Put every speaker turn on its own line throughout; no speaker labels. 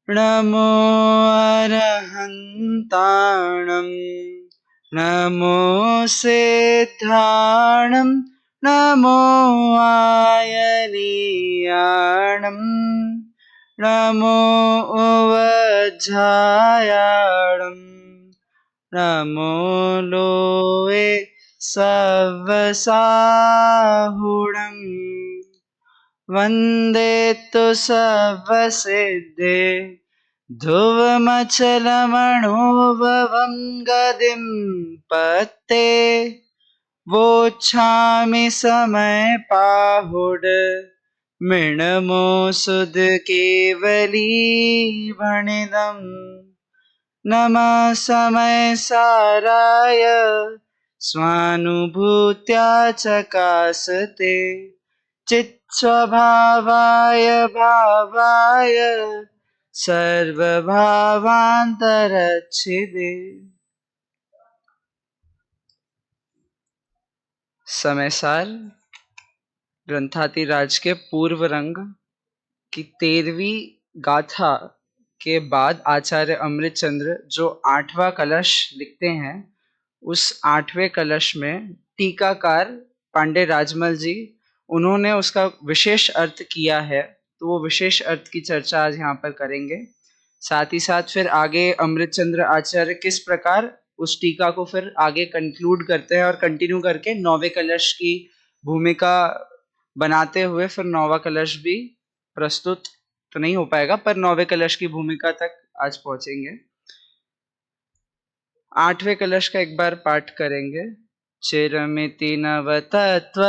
नमो अरहन्ताणं नमो सिद्धाणं नमो आयनीयाणं नमो उवज्झायाणं नमो लोए सवसाहुणम् वन्दे तु सर्वसिद्धे ध्रुवमचलमणोभवं गदिं पत्ते वोच्छामि समयपाहुड मृणमो सुधकेवली भणिदम् नमः समयसाराय स्वानुभूत्या चकासते चित्स्वभावाय भावाय सर्वभावान्तरच्छिदे। समयसार ग्रंथातिराज के पूर्व रंग की 13वीं गाथा के बाद आचार्य अमृतचंद्र जो 8वां कलश लिखते हैं, उस 8वें कलश में टीकाकार पांडे राजमल जी उन्होंने उसका विशेष अर्थ किया है, तो वो विशेष अर्थ की चर्चा आज यहाँ पर करेंगे। साथ ही साथ फिर आगे अमृतचंद्र आचार्य किस प्रकार उस टीका को फिर आगे कंक्लूड करते हैं और कंटिन्यू करके 9वें कलश की भूमिका बनाते हुए फिर 9वां कलश भी प्रस्तुत तो नहीं हो पाएगा, पर 9वें कलश की भूमिका तक आज पहुंचेंगे। 8वें कलश का एक बार पाठ करेंगे। चिरमिति नवतत्व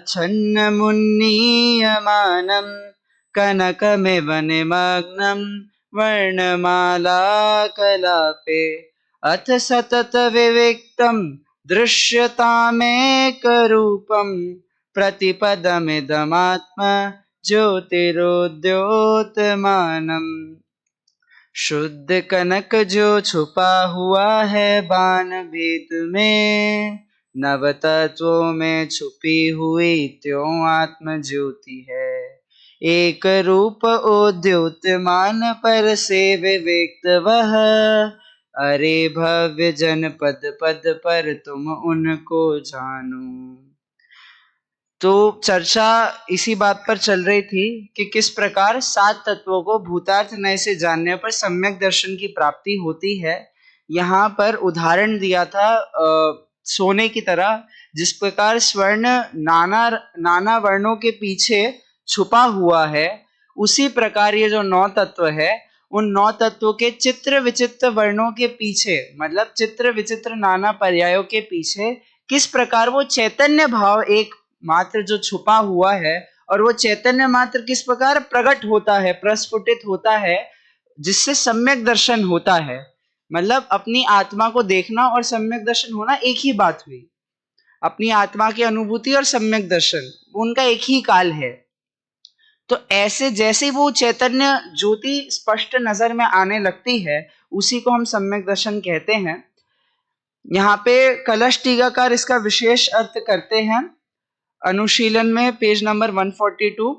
छन्नमुन्नीयमानं कनकमिव निमग्नं वर्णमाला कलापे अथ सतत विविक्तं दृश्यतामेकरूपं प्रतिपदमिदमात्म ज्योतिरोद्योतमानम्। शुद्ध कनक जो छुपा हुआ है बाण भेद में, नव तत्वों में छुपी हुई त्यों आत्म ज्योति है। एक रूप उद्योतमान पर से विविक्त वह, अरे भव्य जन पद पद पर तुम उनको जानो। तो चर्चा इसी बात पर चल रही थी कि किस प्रकार 7 तत्वों को भूतार्थ नय से जानने पर सम्यक दर्शन की प्राप्ति होती है। यहाँ पर उदाहरण दिया था सोने की तरह, जिस प्रकार स्वर्ण नाना वर्णों के पीछे छुपा हुआ है, उसी प्रकार ये जो 9 तत्व है, उन 9 तत्वों के चित्र विचित्र वर्णों के पीछे, मतलब चित्र विचित्र नाना पर्यायों के पीछे किस प्रकार वो चैतन्य भाव एक मात्र जो छुपा हुआ है, और वो चैतन्य मात्र किस प्रकार प्रकट होता है, प्रस्फुटित होता है, जिससे सम्यक दर्शन होता है। मतलब अपनी आत्मा को देखना और सम्यक दर्शन होना एक ही बात हुई। अपनी आत्मा की अनुभूति और सम्यक दर्शन उनका एक ही काल है। तो ऐसे जैसे वो चैतन्य ज्योति स्पष्ट नजर में आने लगती है, उसी को हम सम्यक दर्शन कहते हैं। यहाँ पे कलश टीकाकार इसका विशेष अर्थ करते हैं। अनुशीलन में पेज नंबर 142,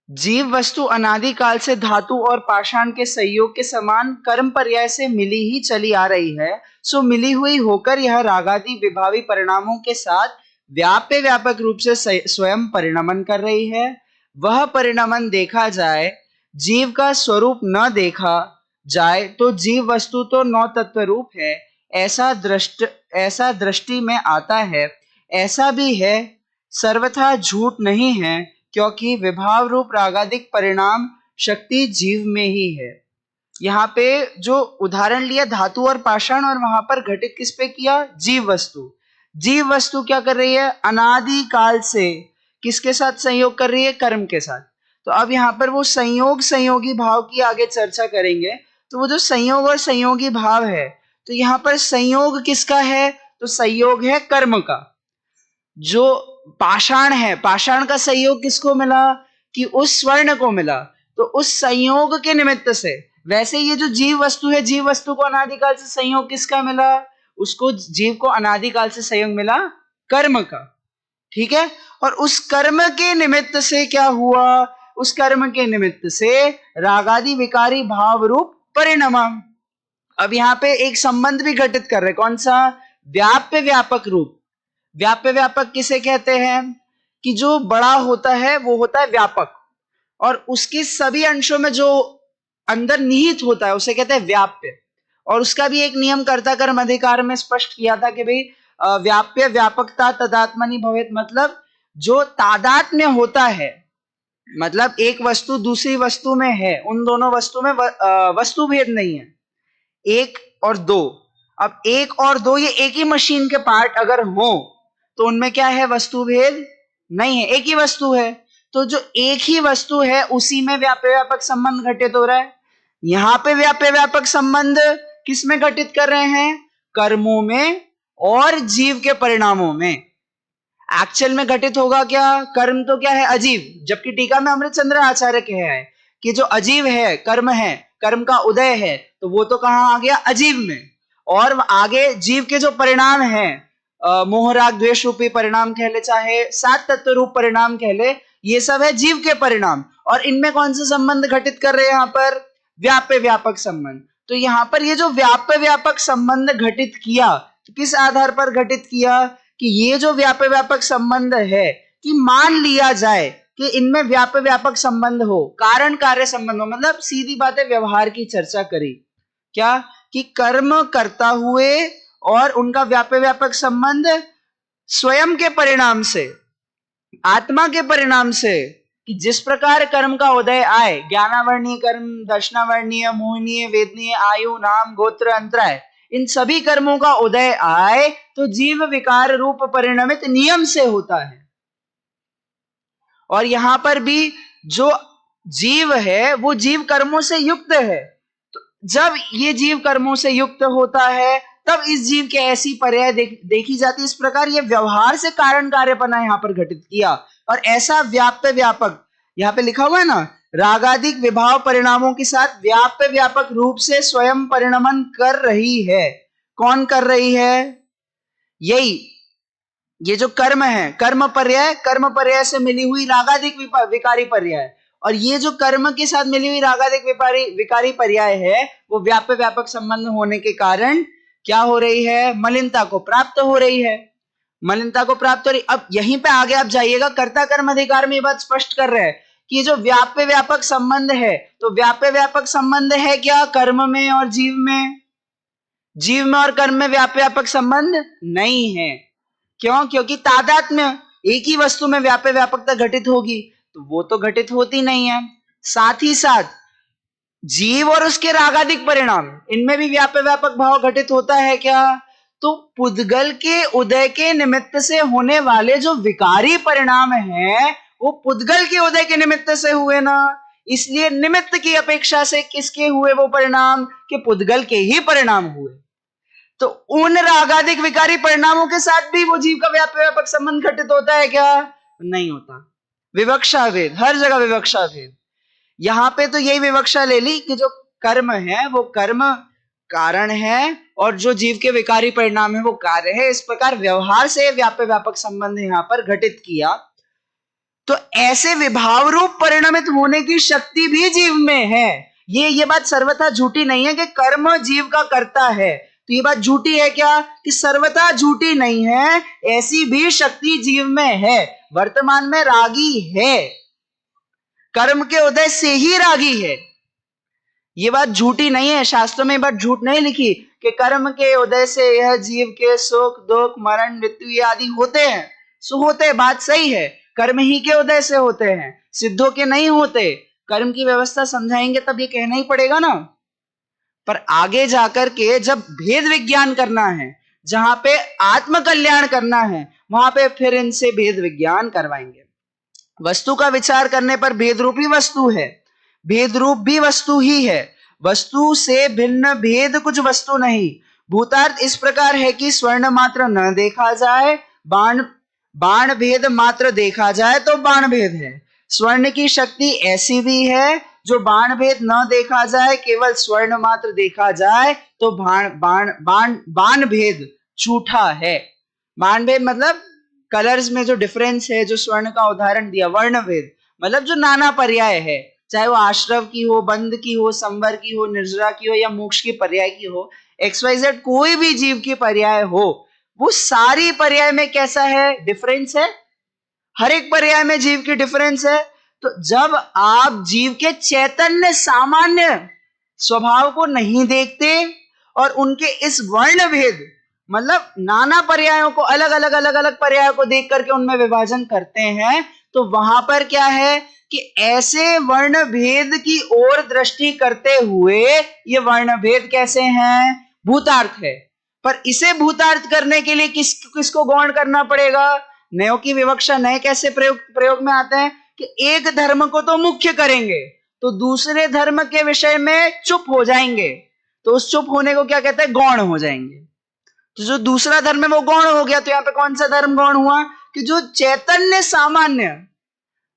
जीव वस्तु अनादिकाल से धातु और पाषाण के संयोग के समान कर्म पर्याय से मिली ही चली आ रही है, सो मिली हुई होकर यह रागादि विभावी परिणामों के साथ व्यापक रूप से स्वयं परिणमन कर रही है। वह परिणमन देखा जाए, जीव का स्वरूप न देखा जाए तो जीव वस्तु तो 9 तत्व रूप है, ऐसा दृष्टि में आता है। ऐसा भी है, सर्वथा झूठ नहीं है, क्योंकि विभाव रूप रागादिक परिणाम शक्ति जीव में ही है। यहाँ पे जो उदाहरण लिया धातु और पाषाण, और वहां पर घटित किस पे किया, जीव वस्तु। जीव वस्तु क्या कर रही है, अनादि काल से किसके साथ संयोग कर रही है, कर्म के साथ। तो अब यहाँ पर वो संयोगी भाव की आगे चर्चा करेंगे। तो वो जो संयोग और संयोगी भाव है, तो यहाँ पर संयोग किसका है, तो संयोग है कर्म का। जो पाषाण है, पाषाण का संयोग किसको मिला, कि उस स्वर्ण को मिला। तो उस संयोग के निमित्त से, वैसे ये जो जीव वस्तु है, जीव वस्तु को अनादिकाल से संयोग किसका मिला, उसको जीव को अनादिकाल से संयोग मिला कर्म का। ठीक है, और उस कर्म के निमित्त से क्या हुआ, उस कर्म के निमित्त से रागादि विकारी भाव रूप परिणाम। अब यहाँ पे एक संबंध भी घटित कर रहे, कौन सा? व्याप्य व्यापक रूप। व्याप्य व्यापक किसे कहते हैं? कि जो बड़ा होता है वो होता है व्यापक, और उसके सभी अंशों में जो अंदर निहित होता है उसे कहते हैं व्याप्य। और उसका भी एक नियम कर्ता कर्म अधिकार में स्पष्ट किया था कि भाई व्याप्य व्यापकता तदात्मनि भवेत, मतलब जो तादात्म्य होता है, मतलब एक वस्तु दूसरी वस्तु में है, उन दोनों वस्तु में वस्तु भेद नहीं है, एक और दो। अब एक और दो ये एक ही मशीन के पार्ट अगर हो तो उनमें क्या है? वस्तु भेद नहीं है, एक ही वस्तु है। तो जो एक ही वस्तु है उसी में व्याप्य व्यापक संबंध घटित हो रहा है। यहां पे व्याप्य व्यापक संबंध किसमें घटित कर रहे हैं? कर्मों में और जीव के परिणामों में। एक्चुअल में घटित होगा क्या? कर्म तो क्या है? अजीव। जबकि टीका में अमृतचंद्र आचार्य कहे हैं कि जो अजीव है कर्म है, कर्म का उदय है, तो वो तो कहां आ गया? अजीव में। और आगे जीव के जो परिणाम है, मोह राग द्वेष रूपी परिणाम कह ले, चाहे सात तत्व रूप परिणाम कह ले, ये सब है जीव के परिणाम। और इनमें कौन सा संबंध घटित कर रहे हैं यहाँ पर? व्याप्य व्यापक संबंध। तो यहाँ पर ये जो व्याप्य व्यापक संबंध घटित किया, तो किस आधार पर घटित किया? कि ये जो व्याप्य व्यापक संबंध है, कि मान लिया जाए कि इनमें व्याप्य व्यापक संबंध हो, कारण कार्य संबंध हो, मतलब सीधी बात है, व्यवहार की चर्चा करी क्या? कि कर्म करता हुए और उनका व्याप्य व्यापक संबंध स्वयं के परिणाम से, आत्मा के परिणाम से, कि जिस प्रकार कर्म का उदय आए, ज्ञानावर्णीय कर्म, दर्शनावर्णीय, मोहनीय, वेदनीय, आयु, नाम, गोत्र, अंतराय, इन सभी कर्मों का उदय आए तो जीव विकार रूप परिणमित नियम से होता है। और यहां पर भी जो जीव है वो जीव कर्मों से युक्त है। तो जब ये जीव कर्मों से युक्त होता है तब इस जीव के ऐसी पर्याय देखी जाती है। इस प्रकार ये व्यवहार से कारण कार्यपना यहां पर घटित किया। और ऐसा व्याप्य व्यापक, यहां पे लिखा हुआ है ना, रागादिक विभाव परिणामों के साथ व्याप्य व्यापक रूप से स्वयं परिणमन कर रही है। कौन कर रही है? यही ये जो कर्म है, कर्म पर्याय से मिली हुई रागादिक विकारी पर्याय, और ये जो कर्म के साथ मिली हुई रागादिक विकारी पर्याय है वो व्याप्य व्यापक संबंध होने के कारण क्या हो रही है? मलिनता को प्राप्त हो रही है। मलिनता को प्राप्त हो रही। अब यहीं पे आगे आप जाइएगा, कर्ता कर्म अधिकार में ये बात स्पष्ट कर रहे हैं कि जो व्याप्य व्यापक संबंध है, तो व्याप्य व्यापक संबंध है क्या? कर्म में और जीव में। जीव में और कर्म में व्याप्य व्यापक संबंध नहीं है। क्यों? क्योंकि तादात्म्य, एक ही वस्तु में व्याप्य व्यापकता घटित होगी, तो वो तो घटित होती नहीं है। साथ ही साथ जीव और उसके रागादिक परिणाम, इनमें भी व्याप्य व्यापक भाव घटित होता है क्या? तो पुद्गल के उदय के निमित्त से होने वाले जो विकारी परिणाम हैं वो पुद्गल के उदय के निमित्त से हुए ना, इसलिए निमित्त की अपेक्षा से किसके हुए वो परिणाम? कि पुद्गल के ही परिणाम हुए। तो उन रागादिक विकारी परिणामों के साथ भी वो जीव का व्याप्य व्यापक संबंध घटित होता है क्या? नहीं होता। विवक्षा भेद, हर जगह विवक्षा भेद। यहां पे तो यही विवक्षा ले ली कि जो कर्म है वो कर्म कारण है और जो जीव के विकारी परिणाम है वो कार्य है। इस प्रकार व्यवहार से व्याप्य व्यापक संबंध यहां पर घटित किया। तो ऐसे विभाव रूप परिणमित होने की शक्ति भी जीव में है। ये बात सर्वथा झूठी नहीं है कि कर्म जीव का करता है, तो ये बात झूठी है क्या? कि सर्वथा झूठी नहीं है, ऐसी भी शक्ति जीव में है। वर्तमान में रागी है, कर्म के उदय से ही रागी है। ये बात झूठी नहीं है, शास्त्रों में बात झूठ नहीं लिखी कि कर्म के उदय से यह जीव के सुख दुख मरण मृत्यु आदि होते हैं। सो होते, बात सही है, कर्म ही के उदय से होते हैं, सिद्धों के नहीं होते। कर्म की व्यवस्था समझाएंगे तब ये कहना ही पड़ेगा ना। पर आगे जाकर के जब भेद विज्ञान करना है, जहां पे आत्म कल्याण करना है, वहां पे फिर इनसे भेद विज्ञान करवाएंगे। वस्तु का विचार करने पर भेद रूपी वस्तु है, भेद रूप भी वस्तु ही है। वस्तु से भिन्न भेद कुछ वस्तु नहीं। भूतार्थ इस प्रकार है कि स्वर्ण मात्र न देखा जाए, बाण भेद मात्र देखा जाए तो बाण भेद है। स्वर्ण की शक्ति ऐसी भी है जो बाण भेद न देखा जाए, केवल स्वर्ण मात्र देखा जाए तो बाण भेद झूठा है। बाण भेद मतलब कलर्स में जो डिफरेंस है, जो स्वर्ण का उदाहरण दिया वर्ण भेद, मतलब जो नाना पर्याय है, चाहे वो आश्रव की हो, बंध की हो, संवर की हो, निर्जरा की हो या मोक्ष की पर्याय की हो, XYZ कोई भी जीव की पर्याय हो, वो सारी पर्याय में कैसा है, डिफरेंस है। हर एक पर्याय में जीव की डिफरेंस है। तो जब आप जीव के चैतन्य सामान्य स्वभाव को नहीं देखते और उनके इस वर्ण भेद मतलब नाना पर्यायों को अलग अलग पर्यायों को देख करके उनमें विभाजन करते हैं, तो वहां पर क्या है कि ऐसे वर्ण भेद की ओर दृष्टि करते हुए ये वर्ण भेद कैसे हैं, भूतार्थ है। पर इसे भूतार्थ करने के लिए किसको गौण करना पड़ेगा, नयों की विवक्षा नए कैसे प्रयोग में आते हैं कि एक धर्म को तो मुख्य करेंगे तो दूसरे धर्म के विषय में चुप हो जाएंगे, तो उस चुप होने को क्या कहते हैं, गौण हो जाएंगे। तो जो दूसरा धर्म है वो गौण हो गया। तो यहाँ पे कौन सा धर्म गौण हुआ कि जो चैतन्य सामान्य,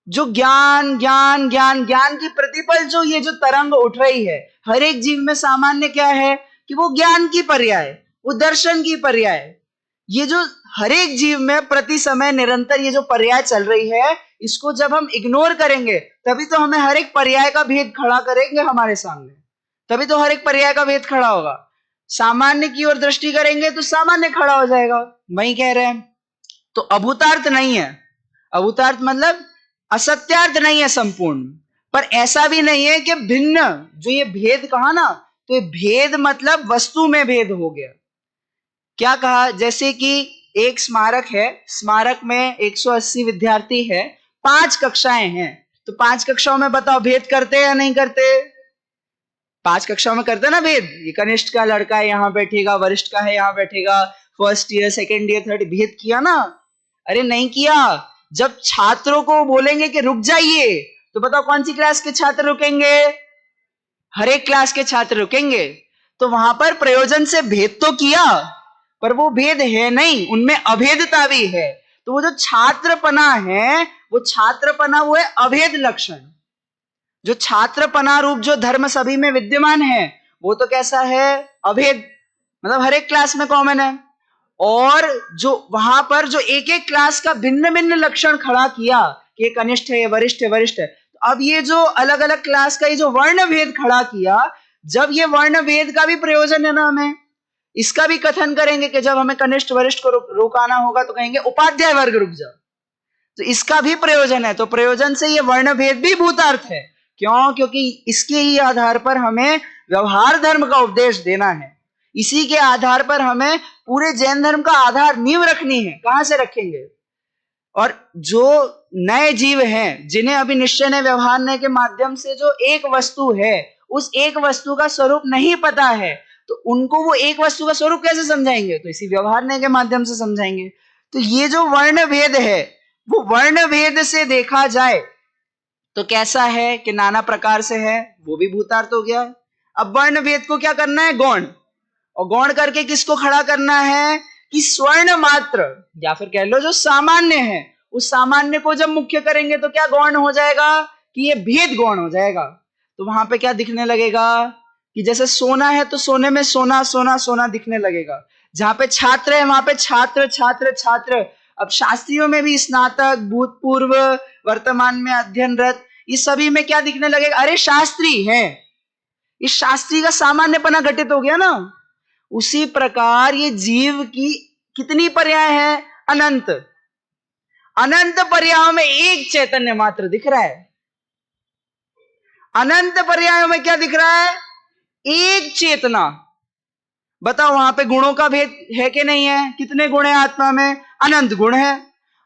जो ज्ञान ज्ञान ज्ञान ज्ञान की प्रतिपल जो ये जो तरंग उठ रही है, हर एक जीव में सामान्य क्या है कि वो ज्ञान की पर्याय, वो दर्शन की पर्याय, ये जो हर एक जीव में प्रति समय निरंतर ये जो पर्याय चल रही है, इसको जब हम इग्नोर करेंगे तभी तो हमें हर एक पर्याय का भेद खड़ा करेंगे हमारे सामने, तभी तो हर एक पर्याय का भेद खड़ा होगा। सामान्य की ओर दृष्टि करेंगे तो सामान्य खड़ा हो जाएगा, वही कह रहे हैं। तो अभूतार्थ नहीं है, अभूतार्थ मतलब असत्यार्थ नहीं है संपूर्ण, पर ऐसा भी नहीं है कि भिन्न, जो ये भेद कहा ना, तो ये भेद मतलब वस्तु में भेद हो गया। क्या कहा, जैसे कि एक स्मारक है, स्मारक में 180 विद्यार्थी है, 5 कक्षाएं हैं, तो 5 कक्षाओं में बताओ भेद करते हैं या नहीं करते, 5 कक्षाओं में करते ना भेद, ये कनिष्ठ का लड़का है यहाँ बैठेगा, वरिष्ठ का है यहाँ बैठेगा, first year second year third, भेद किया ना, अरे नहीं किया। जब छात्रों को बोलेंगे कि रुक जाइए, तो बताओ कौन सी क्लास के छात्र रुकेंगे, हर एक क्लास के छात्र रुकेंगे। तो वहां पर प्रयोजन से भेद तो किया, पर वो भेद है नहीं, उनमें अभेदता भी है। तो वो जो छात्रपना है, वो छात्रपना वो है अभेद लक्षण। जो छात्रपना रूप जो धर्म सभी में विद्यमान है, वो तो कैसा है, अभेद, मतलब हर एक क्लास में कॉमन है। और जो वहां पर जो एक एक क्लास का भिन्न भिन्न लक्षण खड़ा किया कि ये कनिष्ठ है, ये वरिष्ठ है, वरिष्ठ है, तो अब ये जो अलग अलग क्लास का ये जो वर्ण भेद खड़ा किया, जब ये वर्ण भेद का भी प्रयोजन है ना, हमें इसका भी कथन करेंगे कि जब हमें कनिष्ठ वरिष्ठ को रोकाना होगा तो कहेंगे उपाध्याय वर्ग रुक जाओ, तो इसका भी प्रयोजन है। तो प्रयोजन से ये वर्ण भेद भी भूतार्थ है। क्यों, क्योंकि इसके ही आधार पर हमें व्यवहार धर्म का उपदेश देना है, इसी के आधार पर हमें पूरे जैन धर्म का आधार नींव रखनी है। कहां से रखेंगे, और जो नए जीव हैं जिन्हें अभी निश्चय ने व्यवहार ने के माध्यम से जो एक वस्तु है, उस एक वस्तु का स्वरूप नहीं पता है, तो उनको वो एक वस्तु का स्वरूप कैसे समझाएंगे, तो इसी व्यवहार ने के माध्यम से समझाएंगे। तो ये जो वर्ण भेद है, वो वर्ण भेद से देखा जाए तो कैसा है कि नाना प्रकार से है, वो भी भूतार्थ हो गया। अब वर्ण भेद को क्या करना है, गौण, और गौण करके किसको खड़ा करना है कि स्वर्ण मात्र, या फिर कह लो जो सामान्य है, उस सामान्य को जब मुख्य करेंगे तो क्या गौण हो जाएगा कि ये भेद गौण हो जाएगा। तो वहां पे क्या दिखने लगेगा कि जैसे सोना है तो सोने में सोना सोना सोना दिखने लगेगा, जहां पे छात्र है वहां पे छात्र छात्र छात्र। अब शास्त्रियों में भी स्नातक, भूतपूर्व, वर्तमान में अध्ययनरत, इस सभी में क्या दिखने लगेगा, अरे शास्त्री है, इस शास्त्री का सामान्यपना घटित हो गया ना। उसी प्रकार ये जीव की कितनी पर्याय है, अनंत, अनंत पर्यायों में एक चैतन्य मात्र दिख रहा है। अनंत पर्यायों में क्या दिख रहा है, एक चेतना। बताओ वहां पे गुणों का भेद है कि नहीं है, कितने गुण है आत्मा में, अनंत गुण है,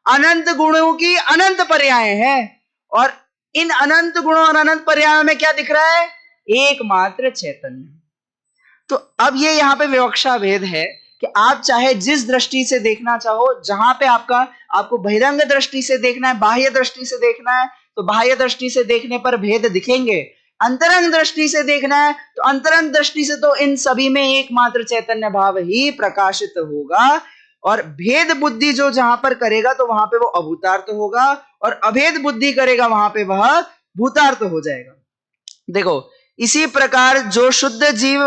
अनंत गुणों की अनंत पर्याय है, और इन अनंत गुणों और अनंत पर्यायों में क्या दिख रहा है, एकमात्र चैतन्य। तो अब ये यहाँ पे विवक्षा भेद है कि आप चाहे जिस दृष्टि से देखना चाहो, जहां पे आपको बहिरंग दृष्टि से देखना है, बाह्य दृष्टि से देखना है, तो बाह्य दृष्टि से देखने पर भेद दिखेंगे, अंतरंग दृष्टि से देखना है तो अंतरंग दृष्टि से तो इन सभी में एकमात्र चैतन्य भाव ही प्रकाशित होगा। और भेद बुद्धि जो जहां पर करेगा तो वहां पे वो अभूतार्थ होगा, और अभेद बुद्धि करेगा वहां पे वह भूतार्थ हो जाएगा। देखो इसी प्रकार जो शुद्ध जीव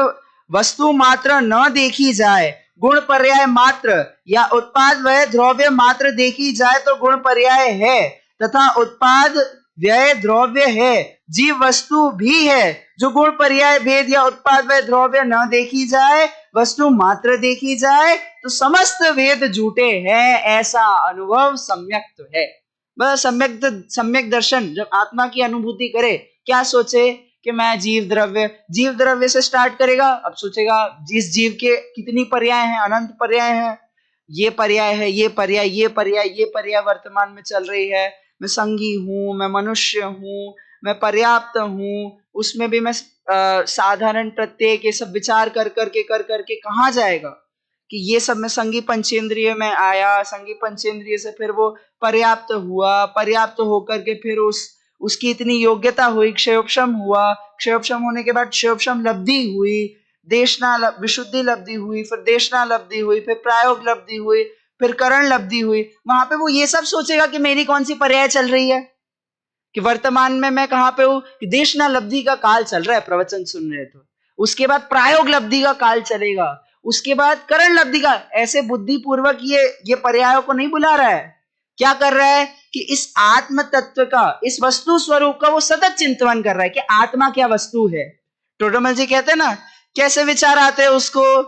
वस्तु मात्र न देखी जाए, गुण पर्याय मात्र या उत्पाद व द्रव्य मात्र देखी जाए तो गुण पर्याय है, तथा उत्पाद व्यय द्रव्य है, जीव वस्तु भी है। जो गुण पर्याय भेद या उत्पाद व्यय द्रव्य न देखी जाए, वस्तु मात्र देखी जाए, तो समस्त भेद झूठे हैं, ऐसा अनुभव सम्यक तो है। बस सम्यक दर्शन जब आत्मा की अनुभूति करे, क्या सोचे कि मैं जीव द्रव्य से स्टार्ट करेगा। अब सोचेगा जिस जीव के कितनी पर्याय हैं, अनंत पर्याय हैं, ये पर्याय है, ये पर्याय वर्तमान में चल रही है। मैं संगी हूँ, मैं मनुष्य हूँ, मैं पर्याप्त हूँ, उसमें भी मैं साधारण प्रत्येक, ये सब विचार कर करके कहाँ जाएगा कि ये सब में संगी पंचेंद्रिय में आया, संगी पंचेंद्रिय से फिर वो पर्याप्त हुआ, पर्याप्त होकर के फिर उसकी इतनी योग्यता हुई, क्षयोपशम हुआ, क्षयोपशम होने के बाद क्षयोपशम लब्धि हुई, विशुद्धि लब्धि हुई, फिर देशना लब्धि हुई, फिर प्रायोग लब्धि हुई, फिर करण लब्धि हुई। वहां पे वो ये सब सोचेगा कि मेरी कौन सी पर्याय चल रही है, कि वर्तमान में मैं कहाँ पे हूँ, कि देशना लब्धि का काल चल रहा है, प्रवचन सुन रहे तो। उसके बाद प्रायोग लब्धि का काल चलेगा, उसके बाद करण लब्धि का। ऐसे बुद्धि पूर्वक ये पर्यायों को नहीं बुला रहा है, क्या कर रहा है कि इस आत्म तत्व का, इस वस्तु स्वरूप का वो सतत चिंतन कर रहा है कि आत्मा क्या वस्तु है। टोटोमल जी कहते हैं ना, कैसे विचार आते हैं उसको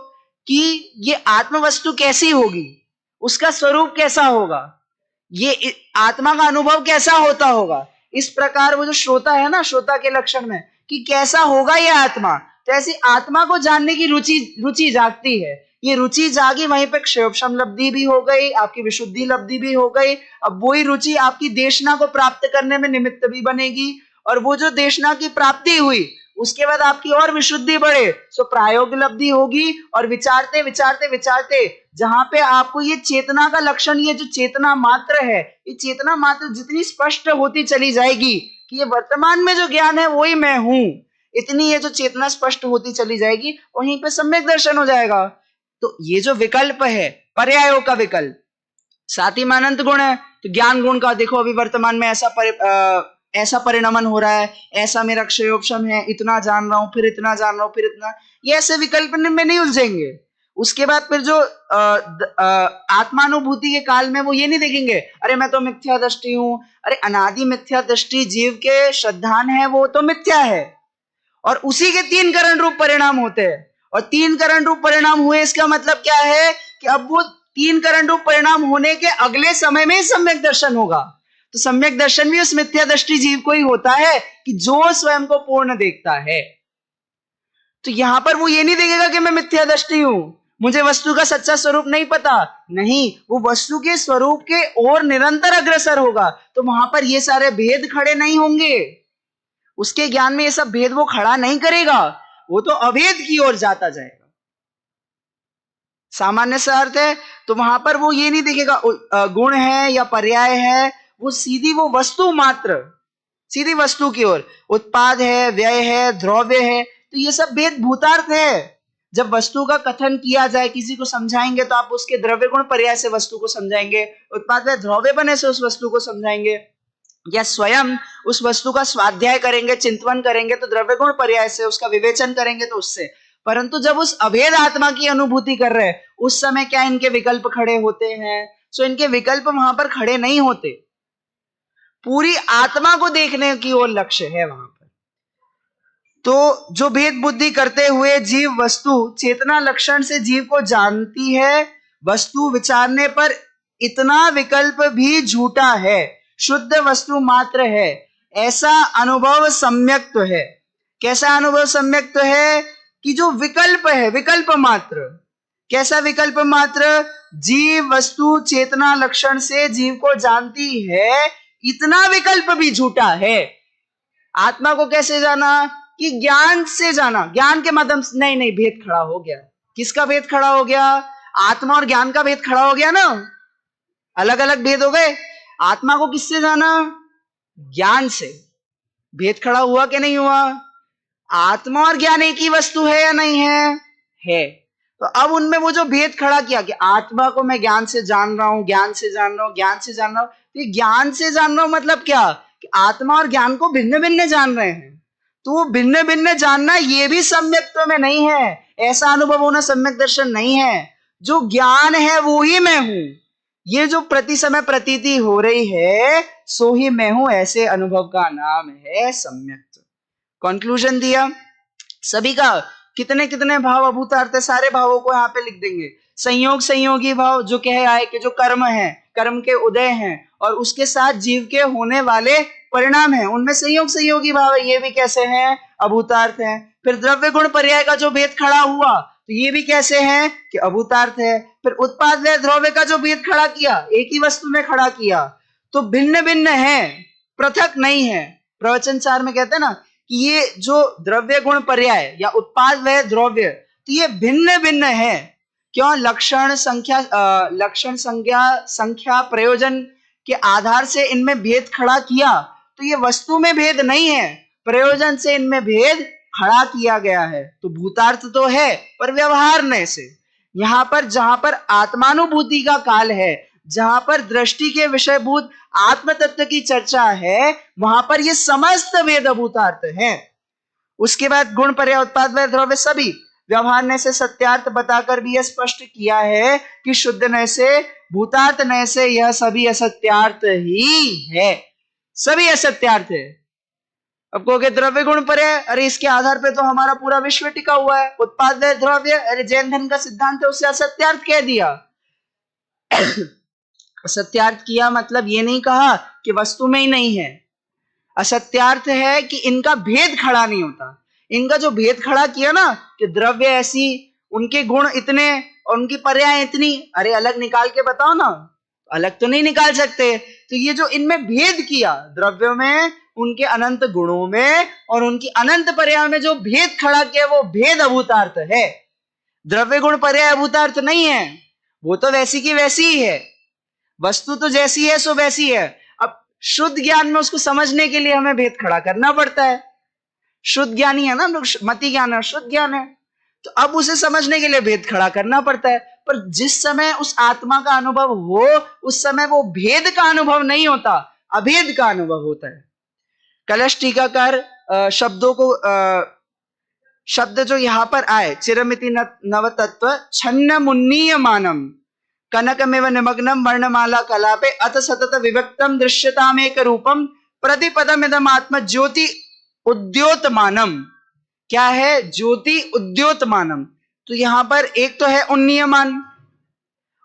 कि ये आत्म वस्तु कैसी होगी, उसका स्वरूप कैसा होगा, ये आत्मा का अनुभव कैसा होता होगा। इस प्रकार वो जो श्रोता है ना, श्रोता के लक्षण में कि कैसा होगा ये आत्मा, तो ऐसी आत्मा को जानने की रुचि जागती है। ये रुचि जागी, वहीं पे क्षयोपशम लब्धि भी हो गई, आपकी विशुद्धि लब्धि भी हो गई। अब वही रुचि आपकी देशना को प्राप्त करने में निमित्त भी बनेगी, और वो जो देशना की प्राप्ति हुई उसके बाद आपकी और विशुद्धि बढ़े, सो प्रायोग लब्धि होगी। और विचारते विचारते विचारते जहां पे आपको ये चेतना का लक्षण, ये जो चेतना मात्र है, ये चेतना मात्र जितनी स्पष्ट होती चली जाएगी कि ये वर्तमान में जो ज्ञान है वही मैं हूं, इतनी ये जो चेतना स्पष्ट होती चली जाएगी, वहीं पे सम्यक दर्शन हो जाएगा। तो ये जो विकल्प है, पर्यायों का विकल्प, साथ ही में अनंत गुण है, तो ज्ञान गुण का देखो अभी वर्तमान में ऐसा परिणमन हो रहा है, ऐसा मेरा क्षयोपशम है, इतना जान रहा हूं, फिर इतना जान रहा हूं, फिर इतना, ये ऐसे विकल्प में नहीं उलझेंगे। उसके बाद फिर जो आत्मानुभूति के काल में वो ये नहीं देखेंगे अरे मैं तो मिथ्या दृष्टि हूं, अरे अनादि मिथ्या दृष्टि जीव के श्रद्धान है, वो तो मिथ्या है, और उसी के 3 करण रूप परिणाम होते हैं। और 3 करण रूप परिणाम हुए, इसका मतलब क्या है कि अब वो 3 करण रूप परिणाम होने के अगले समय में सम्यक दर्शन होगा। तो सम्यक दर्शन भी उस मिथ्या दृष्टि जीव को ही होता है कि जो स्वयं को पूर्ण देखता है। तो यहां पर वो ये नहीं देखेगा कि मैं मिथ्या दृष्टि हूं, मुझे वस्तु का सच्चा स्वरूप नहीं पता, नहीं, वो वस्तु के स्वरूप के ओर निरंतर अग्रसर होगा। तो वहां पर ये सारे भेद खड़े नहीं होंगे, उसके ज्ञान में ये सब भेद वो खड़ा नहीं करेगा, वो तो अभेद की ओर जाता जाएगा। सामान्य सा अर्थ है, तो वहां पर वो ये नहीं देखेगा गुण है या पर्याय है, वो सीधी वो वस्तु मात्र, सीधी वस्तु की ओर, उत्पाद है, व्यय है, द्रव्य है, तो ये सब भेद भूतार्थ है। जब वस्तु का कथन किया जाए, किसी को समझाएंगे तो आप उसके द्रव्य गुण पर्याय से वस्तु को समझाएंगे, उत्पाद व्यय द्रव्य बने से उस वस्तु को समझाएंगे, या स्वयं उस वस्तु का स्वाध्याय करेंगे, चिंतन करेंगे तो द्रव्य गुण पर्याय से, उसका विवेचन करेंगे तो उससे। परंतु जब उस अभेद आत्मा की अनुभूति कर रहे हैं, उस समय क्या इनके विकल्प खड़े होते हैं? सो इनके विकल्प वहां पर खड़े नहीं होते, पूरी आत्मा को देखने की ओर लक्ष्य है वहां पर। तो जो भेद बुद्धि करते हुए जीव वस्तु चेतना लक्षण से जीव को जानती है, वस्तु विचारने पर इतना विकल्प भी झूठा है, शुद्ध वस्तु मात्र है, ऐसा अनुभव सम्यक तो है। कैसा अनुभव सम्यक तो है कि जो विकल्प है, विकल्प मात्र, कैसा विकल्प मात्र, जीव वस्तु चेतना लक्षण से जीव को जानती है, इतना विकल्प भी झूठा है। आत्मा को कैसे जाना? कि ज्ञान से जाना, ज्ञान के माध्यम से। नहीं नहीं, भेद खड़ा हो गया। किसका भेद खड़ा हो गया? आत्मा और ज्ञान का भेद खड़ा हो गया ना, अलग अलग भेद हो गए। आत्मा को किससे जाना? ज्ञान से। भेद खड़ा हुआ कि नहीं हुआ? आत्मा और ज्ञान एक ही वस्तु है या नहीं है? है। तो अब उनमें वो जो भेद खड़ा किया कि आत्मा को मैं ज्ञान से जान रहा हूं, ज्ञान से जान रहा हूं, ज्ञान से जान रहा हूं, तो ज्ञान से जान रहा हूं मतलब क्या? कि आत्मा और ज्ञान को भिन्न भिन्न जान रहे हैं। तो वो भिन्न भिन्न जानना ये भी सम्यक्त्व में नहीं है, ऐसा अनुभव होना सम्यक दर्शन नहीं है। जो ज्ञान है वो ही मैं हूं, ये जो प्रति समय प्रतीति हो रही है सो ही मैं हूं, ऐसे अनुभव का नाम है सम्यक। कंक्लूजन दिया सभी का। कितने कितने भाव अभूतार्थ है, सारे भावों को यहाँ पे लिख देंगे। संयोग संयोगी भाव जो कह आए कि जो कर्म है, कर्म के उदय हैं और उसके साथ जीव के होने वाले परिणाम है, उनमें संयोग संयोगी भाव है, ये भी कैसे हैं, अभूतार्थ है। फिर द्रव्य गुण पर्याय का जो भेद खड़ा हुआ तो ये भी कैसे है कि अभूतार्थ है। फिर उत्पाद व द्रव्य का जो भेद खड़ा किया, एक ही वस्तु में खड़ा किया तो भिन्न भिन्न है, पृथक नहीं है। प्रवचन सार में कहते हैं ना कि ये जो द्रव्य गुण पर्याय या उत्पाद व द्रव्य तो ये भिन्न भिन्न है। क्यों? लक्षण संख्या प्रयोजन के आधार से इनमें भेद खड़ा किया, तो ये वस्तु में भेद नहीं है, प्रयोजन से इनमें भेद खड़ा किया गया है। तो भूतार्थ तो है पर व्यवहार न से। यहां पर जहां पर आत्मानुभूति का काल है, जहां पर दृष्टि के विषयभूत आत्म तत्व की चर्चा है, वहां पर ये समस्त वेद भूतार्थ है। उसके बाद गुण पर्याय उत्पाद व द्रव्य सभी व्यवहार न से सत्यार्थ बताकर भी यह स्पष्ट किया है कि शुद्ध न से भूतार्थ न से यह सभी असत्यार्थ ही है, सभी असत्यार्थ है। अब कहोगे द्रव्य गुण पर्याय, अरे इसके आधार पे तो हमारा पूरा विश्व टिका हुआ है। उत्पाद व द्रव्य, अरे जैन धर्म का सिद्धांत है, उससे असत्यार्थ कह दिया। असत्यार्थ किया मतलब ये नहीं कहा कि वस्तु में ही नहीं है, असत्यार्थ है कि इनका भेद खड़ा नहीं होता। इनका जो भेद खड़ा किया ना कि द्रव्य ऐसी, उनके गुण इतने और उनकी पर्याय इतनी, अरे अलग निकाल के बताओ ना, अलग तो नहीं निकाल सकते। तो ये जो इनमें भेद किया, द्रव्यों में, उनके अनंत गुणों में और उनकी अनंत पर्याय में जो भेद खड़ा किया, वो भेद अभूतार्थ है। द्रव्य गुण पर्याय अभूतार्थ नहीं है, वो तो वैसी की वैसी ही है, वस्तु तो जैसी है सो वैसी है। अब शुद्ध ज्ञान में उसको समझने के लिए हमें भेद खड़ा करना पड़ता है। शुद्ध ज्ञानी है ना हम लोग, मति ज्ञान है, शुद्ध ज्ञान है, तो अब उसे समझने के लिए भेद खड़ा करना पड़ता है। पर जिस समय उस आत्मा का अनुभव हो, उस समय वो भेद का अनुभव नहीं होता, अभेद का अनुभव होता है। कलश टीकाकार शब्दों को शब्द जो यहां पर आए, चिरमिति नव तत्व छन्न मुन्नीय मानम कनकमेव निमग्नम वर्णमाला कलापे अथ सतत विभक्तम दृश्यतामेक रूपम प्रतिपदम इदम आत्म ज्योति उद्योतमानम। क्या है? ज्योति उद्योतमानम। तो यहां पर एक तो है उन्नीयमान।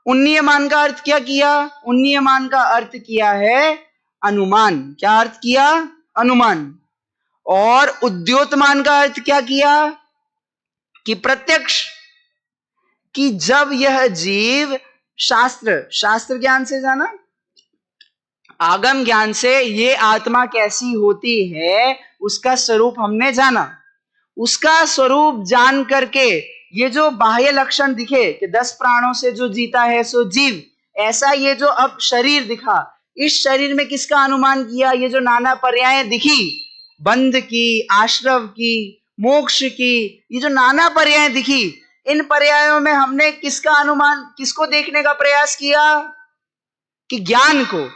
उन्नीयमान का अर्थ क्या किया? उन्नीयमान का अर्थ किया है अनुमान। क्या अर्थ किया? अनुमान। और उद्योतमान का अर्थ क्या किया? कि प्रत्यक्ष, कि जब यह जीव शास्त्र ज्ञान से जाना, आगम ज्ञान से ये आत्मा कैसी होती है उसका स्वरूप हमने जाना। उसका स्वरूप जान करके ये जो बाह्य लक्षण दिखे कि 10 प्राणों से जो जीता है सो जीव, ऐसा ये जो अब शरीर दिखा, इस शरीर में किसका अनुमान किया? ये जो नाना पर्याय दिखी, बंध की, आश्रव की, मोक्ष की, ये जो नाना पर्याय दिखी, इन पर्यायों में हमने किसका अनुमान, किसको देखने का प्रयास किया? कि ज्ञान को।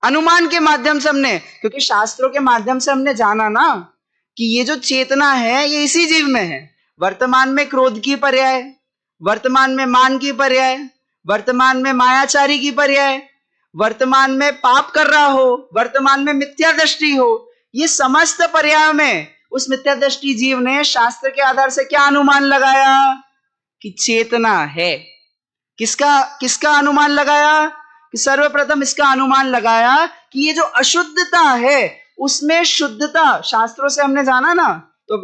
अनुमान के माध्यम से हमने, क्योंकि शास्त्रों के माध्यम से हमने जाना ना कि ये जो चेतना है ये इसी जीव में है। वर्तमान में क्रोध की पर्याय, वर्तमान में मान की पर्याय, वर्तमान में मायाचारी की पर्याय, वर्तमान में पाप कर रहा हो, वर्तमान में मिथ्या दृष्टि हो, ये समस्त पर्याय में उस मिथ्या दृष्टि जीव ने शास्त्र के आधार से क्या अनुमान लगाया? कि चेतना है। किसका अनुमान लगाया? कि सर्वप्रथम इसका अनुमान लगाया कि ये जो अशुद्धता है उसमें शुद्धता, शास्त्रों से हमने जाना ना, तो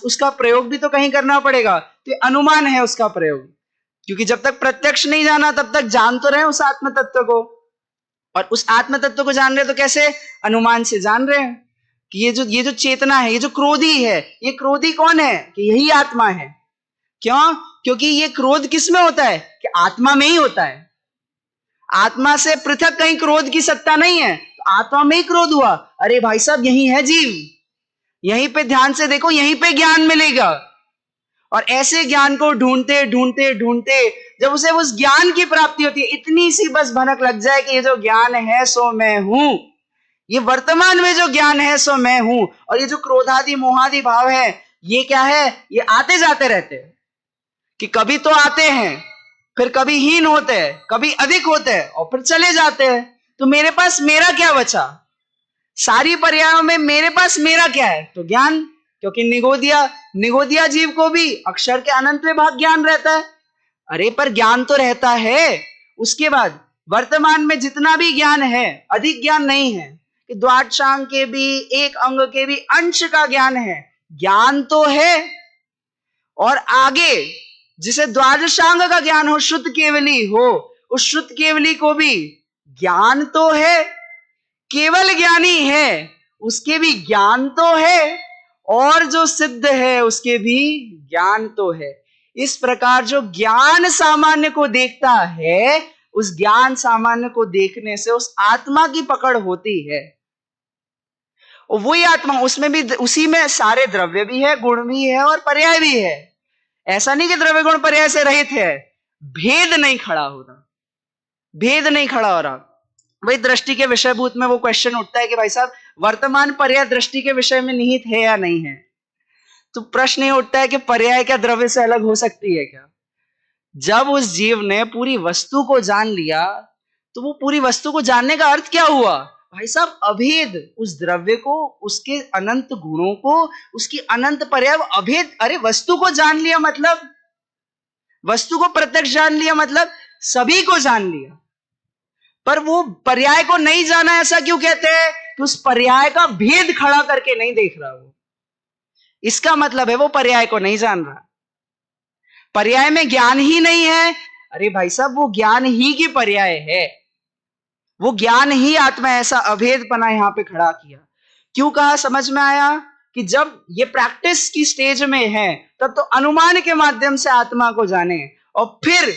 उसका प्रयोग भी तो कहीं करना पड़ेगा। तो अनुमान है उसका प्रयोग, क्योंकि जब तक प्रत्यक्ष नहीं जाना तब तक जान तो रहे उस आत्म तत्व को, और उस आत्म तत्व को जान रहे तो कैसे? अनुमान से जान रहे हैं कि ये जो चेतना है, ये जो क्रोधी है, ये क्रोधी कौन है? कि यही आत्मा है। क्यों? क्योंकि ये क्रोध किस में होता है? कि आत्मा में ही होता है। आत्मा से पृथक कहीं क्रोध की सत्ता नहीं है, तो आत्मा में ही क्रोध हुआ। अरे भाई साहब, यही है जीव, यहीं पे ध्यान से देखो, यहीं पे ज्ञान मिलेगा। और ऐसे ज्ञान को ढूंढते ढूंढते ढूंढते जब उसे उस ज्ञान की प्राप्ति होती है, इतनी सी बस भनक लग जाए कि ये जो ज्ञान है सो मैं हूं, ये वर्तमान में जो ज्ञान है सो मैं हूं, और ये जो क्रोधादि मोहादि भाव है ये क्या है? ये आते जाते रहते हैं, कि कभी तो आते हैं, फिर कभी हीन होते हैं, कभी अधिक होते हैं और फिर चले जाते हैं। तो मेरे पास मेरा क्या बचा? सारी पर्यायों में मेरे पास मेरा क्या है? तो ज्ञान, क्योंकि निगोदिया जीव को भी अक्षर के अनंत भाग ज्ञान रहता है। अरे पर ज्ञान तो रहता है, उसके बाद वर्तमान में जितना भी ज्ञान है अधिक ज्ञान नहीं है, कि द्वादशांग के भी एक अंग के भी अंश का ज्ञान है, ज्ञान तो है। और आगे जिसे द्वादशांग का ज्ञान हो, शुद्ध केवली हो, उस शुद्ध केवली को भी ज्ञान तो है, केवल ज्ञानी है उसके भी ज्ञान तो है, और जो सिद्ध है उसके भी ज्ञान तो है। इस प्रकार जो ज्ञान सामान्य को देखता है, उस ज्ञान सामान्य को देखने से उस आत्मा की पकड़ होती है। और वही आत्मा, उसमें भी, उसी में सारे द्रव्य भी है, गुण भी है और पर्याय भी है। ऐसा नहीं कि द्रव्य गुण पर्याय से रहित है, भेद नहीं खड़ा हो रहा, भेद नहीं खड़ा हो रहा। वही दृष्टि के विषयभूत में वो क्वेश्चन उठता है कि भाई साहब वर्तमान पर्याय दृष्टि के विषय में निहित है या नहीं है? तो प्रश्न ये उठता है कि पर्याय क्या द्रव्य से अलग हो सकती है क्या? जब उस जीव ने पूरी वस्तु को जान लिया, तो वो पूरी वस्तु को जानने का अर्थ क्या हुआ? भाई साहब अभेद, उस द्रव्य को, उसके अनंत गुणों को, उसकी अनंत पर्याय अभेद। अरे वस्तु को जान लिया मतलब, वस्तु को प्रत्यक्ष जान लिया मतलब सभी को जान लिया, पर वो पर्याय को नहीं जाना। ऐसा क्यों कहते हैं? कि उस पर्याय का भेद खड़ा करके नहीं देख रहा वो, इसका मतलब है वो पर्याय को नहीं जान रहा, पर्याय में ज्ञान ही नहीं है। अरे भाई साहब वो ज्ञान ही की पर्याय है, वो ज्ञान ही आत्मा, ऐसा अभेदपना यहां पे खड़ा किया। क्यों कहा? समझ में आया कि जब ये प्रैक्टिस की स्टेज में है, तब तो अनुमान के माध्यम से आत्मा को जाने, और फिर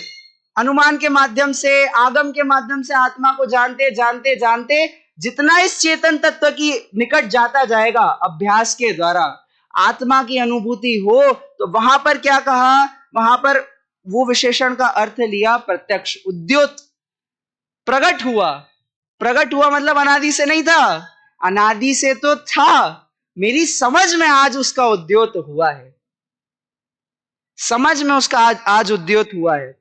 अनुमान के माध्यम से, आगम के माध्यम से आत्मा को जानते जानते जानते जितना इस चेतन तत्व की निकट जाता जाएगा अभ्यास के द्वारा, आत्मा की अनुभूति हो, तो वहां पर क्या कहा? वहां पर वो विशेषण का अर्थ लिया प्रत्यक्ष, उद्योत, प्रकट हुआ। प्रकट हुआ मतलब अनादि से नहीं था, अनादि से तो था, मेरी समझ में आज उसका उद्योत हुआ है, समझ में उसका आज उद्योत हुआ है।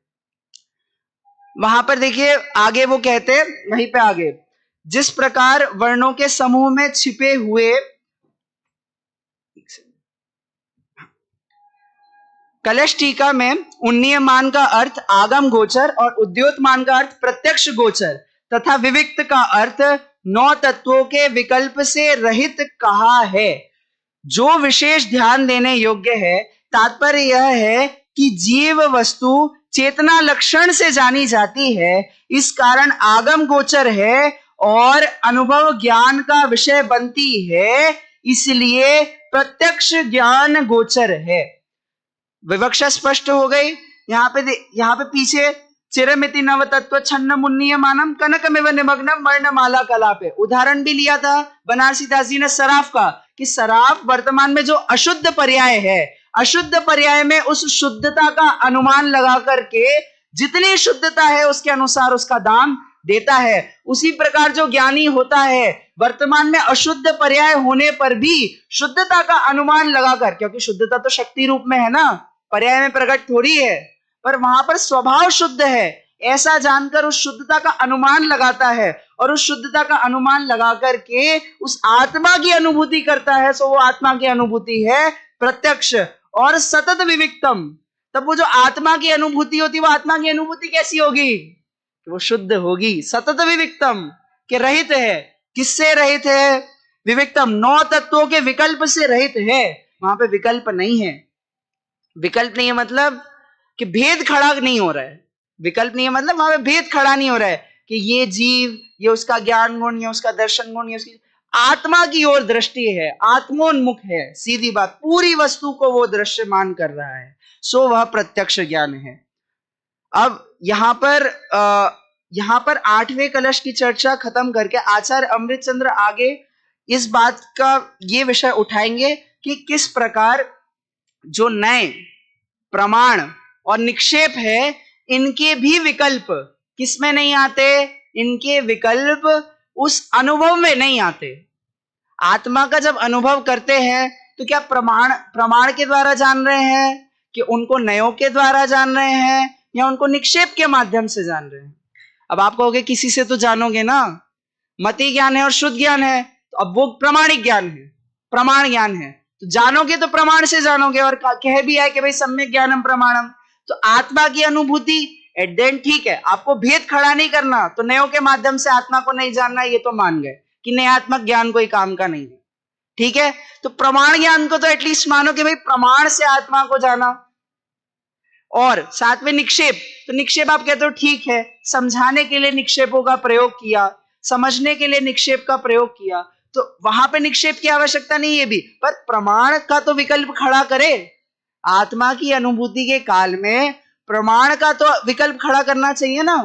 वहां पर देखिए आगे वो कहते हैं, वहीं पे आगे, जिस प्रकार वर्णों के समूह में छिपे हुए कलश टीका में उन्नीयमान का अर्थ आगम गोचर और उद्योतमान का अर्थ प्रत्यक्ष गोचर तथा विविक्त का अर्थ नौ तत्वों के विकल्प से रहित कहा है। जो विशेष ध्यान देने योग्य है, तात्पर्य यह है कि जीव वस्तु चेतना लक्षण से जानी जाती है, इस कारण आगम गोचर है और अनुभव ज्ञान का विषय बनती है, इसलिए प्रत्यक्ष ज्ञान गोचर है। विवक्षा स्पष्ट हो गई। यहाँ पे पीछे चिरमिति नव तत्व छन्न मुन्नीयमानम कनकमिव निमग्नम वर्णमाला कलापे उदाहरण भी लिया था बनारसी दास जी ने सराफ का, कि सराफ वर्तमान में जो अशुद्ध पर्याय है, अशुद्ध पर्याय में उस शुद्धता का अनुमान लगा करके जितनी शुद्धता है उसके अनुसार उसका दाम देता है। उसी प्रकार जो ज्ञानी होता है, वर्तमान में अशुद्ध पर्याय होने पर भी शुद्धता का अनुमान लगाकर, क्योंकि शुद्धता तो शक्ति रूप में है ना, पर्याय में प्रकट थोड़ी है, पर वहां पर स्वभाव शुद्ध है, ऐसा जानकर उस शुद्धता का अनुमान लगाता है, और उस शुद्धता का अनुमान लगा करके उस आत्मा की अनुभूति करता है। सो वो आत्मा की अनुभूति है प्रत्यक्ष और सतत विविक्तम। तब वो जो आत्मा की अनुभूति होती, वो आत्मा की अनुभूति कैसी होगी? वो शुद्ध होगी, सतत विविक्तम के रहित है। किससे रहित है? विविक्तम, नौ तत्वों के विकल्प से रहित है। वहां पे विकल्प नहीं है। विकल्प नहीं है मतलब कि भेद खड़ा नहीं हो रहा है, विकल्प नहीं है मतलब वहां पे भेद खड़ा नहीं हो रहा है कि ये जीव, ये उसका ज्ञान गुण, ये उसका दर्शन गुण, ये उसकी आत्मा की ओर दृष्टि है, आत्मोन्मुख है, सीधी बात, पूरी वस्तु को वो दृश्यमान कर रहा है, सो वह प्रत्यक्ष ज्ञान है। अब यहाँ पर आठवें कलश की चर्चा खत्म करके आचार्य अमृतचंद्र आगे इस बात का ये विषय उठाएंगे कि किस प्रकार जो नए प्रमाण और निक्षेप है, इनके भी विकल्प किसमें नहीं आते? इनके विकल्प उस अनुभव में नहीं आते। आत्मा का जब अनुभव करते हैं तो क्या प्रमाण के द्वारा जान रहे हैं, कि उनको नयों के द्वारा जान रहे हैं, या उनको निक्षेप के माध्यम से जान रहे हैं? अब आप कहोगे किसी से तो जानोगे ना, मति ज्ञान है और शुद्ध ज्ञान है, तो अब वो प्रमाणिक ज्ञान है, प्रमाण ज्ञान है, तो जानोगे तो प्रमाण से जानोगे, और कह भी है कि भाई सम्यक ज्ञानम प्रमाणम। तो आत्मा की अनुभूति एट द एंड ठीक है, आपको भेद खड़ा नहीं करना, तो नयों के माध्यम से आत्मा को नहीं जानना, ये तो मान गए कि नयात्मक ज्ञान कोई काम का नहीं है, ठीक है। तो प्रमाण ज्ञान को तो एटलीस्ट मानो कि भाई प्रमाण से आत्मा को जाना। और साथ में निक्षेप, तो निक्षेप आप कहते हो ठीक है, समझाने के लिए निक्षेपों का प्रयोग किया, समझने के लिए निक्षेप का प्रयोग किया, तो वहां पे निक्षेप की आवश्यकता नहीं है भी, पर प्रमाण का तो विकल्प खड़ा करे। आत्मा की अनुभूति के काल में प्रमाण का तो विकल्प खड़ा करना चाहिए ना।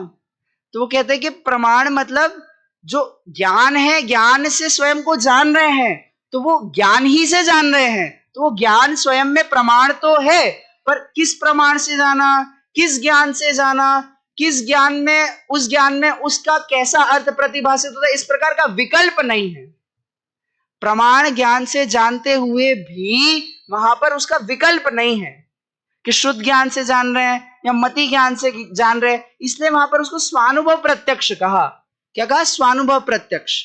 तो वो कहते हैं कि प्रमाण मतलब जो ज्ञान है, ज्ञान से स्वयं को जान रहे हैं, तो वो ज्ञान ही से जान रहे हैं, तो वो ज्ञान स्वयं में प्रमाण तो है, पर किस प्रमाण से जाना, किस ज्ञान से जाना, किस ज्ञान में, उस ज्ञान में उसका कैसा अर्थ प्रतिभासित होता है, इस प्रकार का विकल्प नहीं है। प्रमाण ज्ञान से जानते हुए भी वहां पर उसका विकल्प नहीं है कि शुद्ध ज्ञान से जान रहे हैं या मति ज्ञान से जान रहे हैं, इसलिए वहां पर उसको स्वानुभव प्रत्यक्ष कहा। क्या कहा? स्वानुभव प्रत्यक्ष।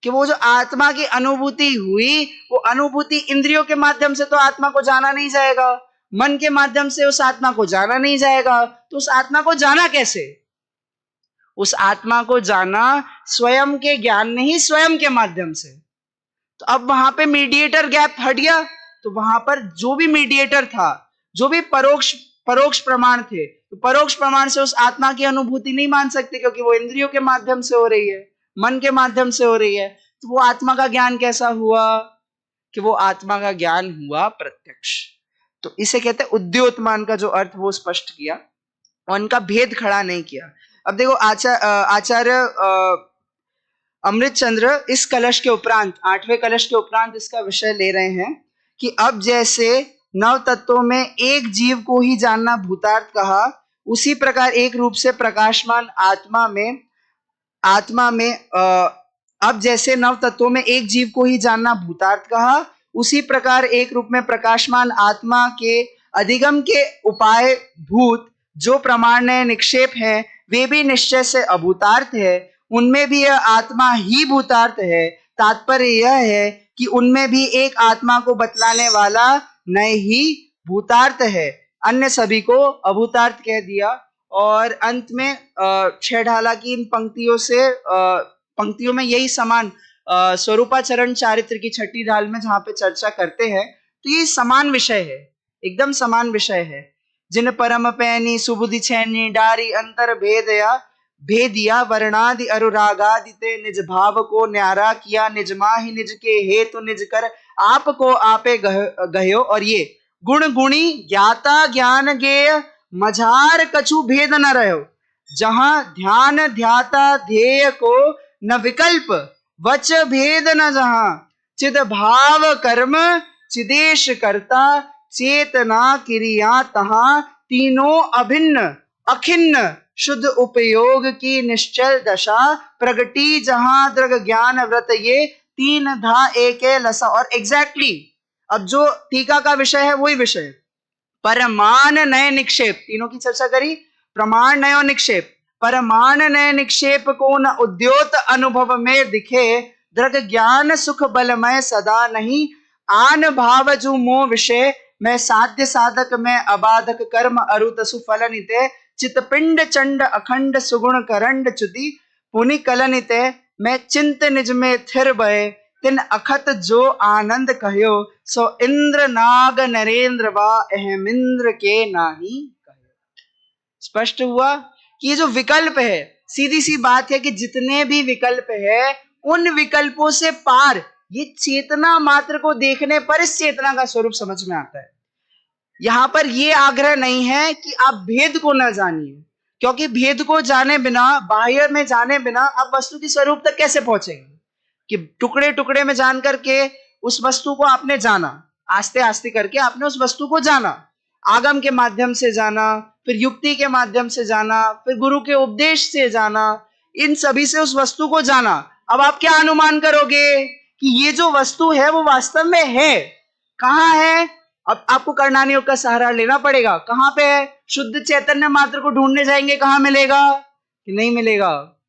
कि वो जो आत्मा की अनुभूति हुई, वो अनुभूति इंद्रियों के माध्यम से तो आत्मा को जाना नहीं जाएगा, मन के माध्यम से उस आत्मा को जाना नहीं जाएगा, तो उस आत्मा को जाना कैसे? उस आत्मा को जाना स्वयं के ज्ञान नहीं, स्वयं के माध्यम से। तो अब वहां पे मीडिएटर गैप हट गया, तो वहां पर जो भी मीडिएटर था, जो भी परोक्ष प्रमाण थे, तो परोक्ष प्रमाण से उस आत्मा की अनुभूति नहीं मान सकते, क्योंकि वो इंद्रियों के माध्यम से हो रही है, मन के माध्यम से हो रही है। तो वो आत्मा का ज्ञान कैसा हुआ? कि वो आत्मा का ज्ञान हुआ प्रत्यक्ष। तो इसे कहते हैं उद्योतमान का जो अर्थ वो स्पष्ट किया और उनका भेद खड़ा नहीं किया। अब देखो आचार्य अमृत चंद्र इस कलश के उपरांत, 8वें कलश के उपरांत इसका विषय ले रहे हैं कि अब जैसे नव तत्वों में एक जीव को ही जानना भूतार्थ कहा, उसी प्रकार एक रूप से प्रकाशमान आत्मा में अब जैसे नव तत्वों में एक जीव को ही जानना भूतार्थ कहा, उसी प्रकार एक रूप में प्रकाशमान आत्मा के अधिगम के उपाय भूत जो प्रमाणय निक्षेप है, वे भी निश्चय से अभूतार्थ है, उनमें भी यह आत्मा ही भूतार्थ है। तात्पर्य यह है कि उनमें भी एक आत्मा को बतलाने वाला नए ही भूतार्थ है, अन्य सभी को अभूतार्थ कह दिया। और अंत में छेढ़ाला की इन पंक्तियों में यही समान स्वरूपाचरण चारित्र की 6ठी ढाल में जहां पे चर्चा करते हैं, तो ये समान विषय है, एकदम समान विषय है। जिन परम पैनी सुबुद्धि छैनी डारी अंतर भेदिया वर्णादि अनुरागादिते निज भाव को न्यारा किया, निज माहि निज के हेतु निज कर आपको आपे गयो। और ये गुण गुणी ज्ञाता ज्ञान गेय मझार कछु भेद न रहो, जहां ध्यान ध्याता ध्येय को न विकल्प वच भेद न, जहां चिद भाव कर्म चिदेश करता चेतना क्रिया, तहां तीनों अभिन्न अखिन्न शुद्ध उपयोग की निश्चल दशा प्रगटी, जहां दृग ज्ञान व्रत ये तीन धा एक लसा। और एग्जैक्टली अब जो टीका का विषय है वही विषय, परमाण नय निक्षेप, तीनों की चर्चा करी, प्रमाण नय और निक्षेप। परमाण नय निक्षेप को न उद्योत अनुभव में दिखे, दृग ज्ञान सुख बलमय सदा नहीं, आन भाव जो मोह विषय मैं साध्य साधक में अबाधक कर्म अरुत सुफलनिते, चितपिंड चंड अखंड सुगुण करंड च्युति पुनि कलनिते, मैं चिंत निज में थिर भय तिन अखत जो आनंद कहो, सो इंद्र नाग नरेंद्र वा अहमिंद्र के नाही कहो। स्पष्ट हुआ कि ये जो विकल्प है, सीधी सी बात है कि जितने भी विकल्प है उन विकल्पों से पार ये चेतना मात्र को देखने पर इस चेतना का स्वरूप समझ में आता है। यहां पर यह आग्रह नहीं है कि आप भेद को न जानिए, क्योंकि भेद को जाने बिना, बाह्य में जाने बिना आप वस्तु की स्वरूप तक कैसे पहुंचेंगे? कि टुकड़े टुकड़े में जान करके उस वस्तु को आपने जाना, आस्ते आस्ते करके आपने उस वस्तु को जाना, आगम के माध्यम से जाना, फिर युक्ति के माध्यम से जाना, फिर गुरु के उपदेश से जाना, इन सभी से उस वस्तु को जाना। अब आप क्या अनुमान करोगे कि ये जो वस्तु है वो वास्तव में है कहाँ है? अब आपको करणानी योग का सहारा लेना पड़ेगा। कहां पे है? शुद्ध चैतन्य मात्र को ढूंढने जाएंगे, कहां मिलेगा? कि नहीं मिलेगा।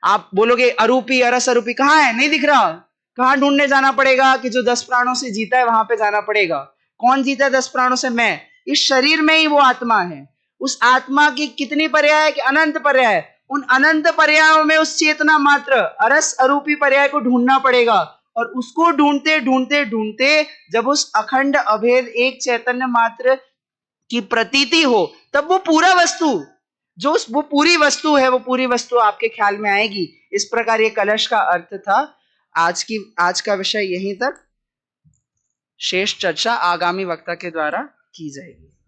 आप बोलोगे अरूपी अरस अरूपी कहां है? नहीं दिख रहा। कहां ढूंढने जाना पड़ेगा? कि जो 10 प्राणों से जीता है वहां पे जाना पड़ेगा। कौन जीता है 10 प्राणों से? मैं। इस शरीर में ही वो आत्मा है। उस आत्मा की कितनी पर्याय? कि अनंत पर्याय। उन अनंत पर्यायों में उस चेतना मात्र अरस अरूपी पर्याय को ढूंढना पड़ेगा। और उसको ढूंढते ढूंढते ढूंढते जब उस अखंड अभेद एक चैतन्य मात्र की प्रतीति हो, तब वो पूरा वस्तु, जो वो पूरी वस्तु है, वो पूरी वस्तु आपके ख्याल में आएगी। इस प्रकार ये कलश का अर्थ था। आज का विषय यहीं तक। शेष चर्चा आगामी वक्ता के द्वारा की जाएगी।